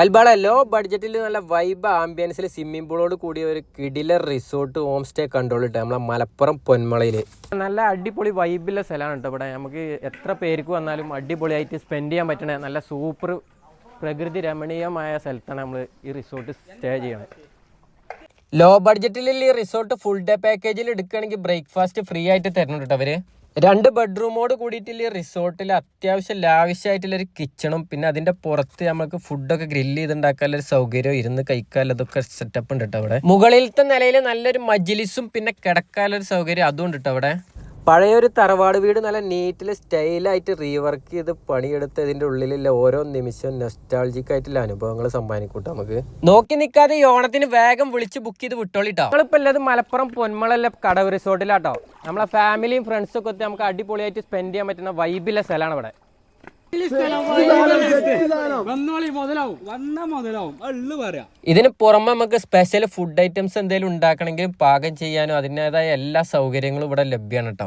കൽബാള law ബഡ്ജറ്റിൽ നല്ല vibe ആംബിയൻസിൽ swimming പൂളോട് കൂടിയ ഒരു കിടിലർ റിസോർട്ട് ഹോം സ്റ്റേ കണ്ടോളിട്ട് നമ്മളെ മലപ്പുറം പൊന്മളയിൽ നല്ല അടിപൊളി വൈബിലുള്ള സ്ഥലമാണ് കേട്ടോ. ഇവിടെ നമുക്ക് എത്ര പേർക്ക് വന്നാലും അടിപൊളിയായിട്ട് സ്പെൻഡ് ചെയ്യാൻ പറ്റണ നല്ല സൂപ്പർ പ്രകൃതി രമണീയമായ സ്ഥലത്താണ് നമ്മൾ ഈ റിസോർട്ട് സ്റ്റേ ചെയ്യണത്. ലോ ബഡ്ജറ്റിൽ ഈ റിസോർട്ട് ഫുൾ ഡേ പാക്കേജിൽ എടുക്കുകയാണെങ്കിൽ ബ്രേക്ക്ഫാസ്റ്റ് ഫ്രീ ആയിട്ട് തരുന്നുണ്ട് കേട്ടോ അവർ. 2 ബെഡ്റൂമോട് കൂടിയിട്ടുള്ള ഈ റിസോർട്ടിൽ അത്യാവശ്യം ലാവിഷായിട്ടുള്ളൊരു കിച്ചണും പിന്നെ അതിന്റെ പുറത്ത് നമുക്ക് ഫുഡൊക്കെ ഗ്രില്ല് ചെയ്തുണ്ടാക്കാനുള്ള സൗകര്യം ഇരുന്ന് കഴിക്കാനുള്ളതൊക്കെ സെറ്റപ്പ് ഉണ്ട് കേട്ടോ അവിടെ. മുകളിലത്തെ നിലയിൽ നല്ലൊരു മജ്ലിസും പിന്നെ കിടക്കാനുള്ളൊരു സൗകര്യം അതും ഉണ്ട് കേട്ടോ അവിടെ. പഴയൊരു തറവാട് വീട് നല്ല നീറ്റിൽ സ്റ്റൈലായിട്ട് റീവർക്ക് ചെയ്ത് പണിയെടുത്ത് ഇതിന്റെ ഉള്ളിലുള്ള ഓരോ നിമിഷവും നെസ്റ്റാൾജിക് ആയിട്ടുള്ള അനുഭവങ്ങൾ സമ്മാനിക്കൂട്ടോ നമുക്ക്. നോക്കി നിൽക്കാതെ ഈ ഓണത്തിന് വേഗം വിളിച്ച് ബുക്ക് ചെയ്ത് വിട്ടോളിട്ടോ. നമ്മളിപ്പോൾ ഉള്ളത് മലപ്പുറം പൊന്മളയിലെ കടവ് റിസോർട്ടിലാട്ടോ. നമ്മളെ ഫാമിലിയും ഫ്രണ്ട്സും ഒക്കെ നമുക്ക് അടിപൊളിയായിട്ട് സ്പെൻഡ് ചെയ്യാൻ പറ്റുന്ന വൈബിലെ സ്ഥലമാണ് ഇവിടെ. ഇതിന് പുറമെ നമുക്ക് സ്പെഷ്യൽ ഫുഡ് ഐറ്റംസ് എന്തെങ്കിലും ഉണ്ടാക്കണമെങ്കിലും പാകം ചെയ്യാനും അതിൻ്റെതായ എല്ലാ സൗകര്യങ്ങളും ഇവിടെ ലഭ്യമാണ് കേട്ടോ.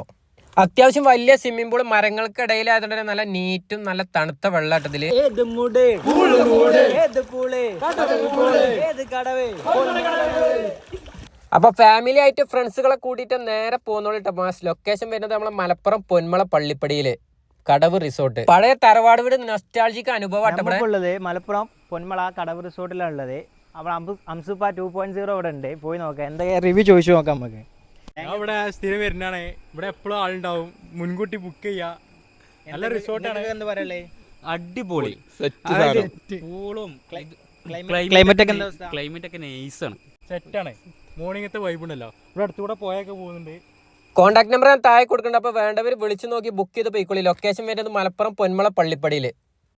അത്യാവശ്യം വലിയ സ്വിമ്മിംഗ് പൂൾ മരങ്ങൾക്കിടയിൽ ആയതുകൊണ്ട് നല്ല നീറ്റും നല്ല തണുത്ത വെള്ളാട്ടത്തില്. അപ്പൊ ഫാമിലി ആയിട്ട് ഫ്രണ്ട്സുകളെ കൂട്ടിയിട്ട് നേരെ പോകുന്നോളിട്ടോ. മാസ് ലൊക്കേഷൻ വരുന്നത് നമ്മളെ മലപ്പുറം പൊന്മള പള്ളിപ്പടിയില് കടവ് റിസോർട്ട്. പഴയ തറവാട് വീട് നൊസ്റ്റാൾജിക് അനുഭവമുള്ളത് മലപ്പുറം പൊന്മള കടവ് റിസോർട്ടിലാണ് ഉള്ളത്. അവിടെ അംസുപ്പ 2.0 ഇവിടെ ഉണ്ട്, പോയി നോക്കാം. എന്തൊക്കെ റിവ്യൂ ചോദിച്ചു നോക്കാം നമുക്ക്. ഇവിടെ സ്ഥിരം വരുന്നതാണ്, ഇവിടെ എപ്പോഴും ആളുണ്ടാവും, മുൻകൂട്ടി ബുക്ക് ചെയ്യാം. നല്ല റിസോർട്ടാണ്. എന്താ പറയല്ലേ, അടിപൊളി പൂളും ക്ലൈമറ്റ് ഒക്കെ നൈസാണ്, സെറ്റാണ്. മോർണിംഗത്തെ വൈബ് ഉണ്ടല്ലോ. ഇവിടെ അടുത്തുകൂടെ പോയൊക്കെ പോകുന്നുണ്ട്. കോൺടാക്ട് നമ്പർ ഞാൻ താഴെ കൊടുക്കുന്നുണ്ട്. അപ്പോൾ വേണ്ടവർ വിളിച്ചു നോക്കി ബുക്ക് ചെയ്ത് പോയിക്കോളി. ലൊക്കേഷൻ വരുന്നത് മലപ്പുറം പൊന്മള പള്ളിപ്പടിയിൽ.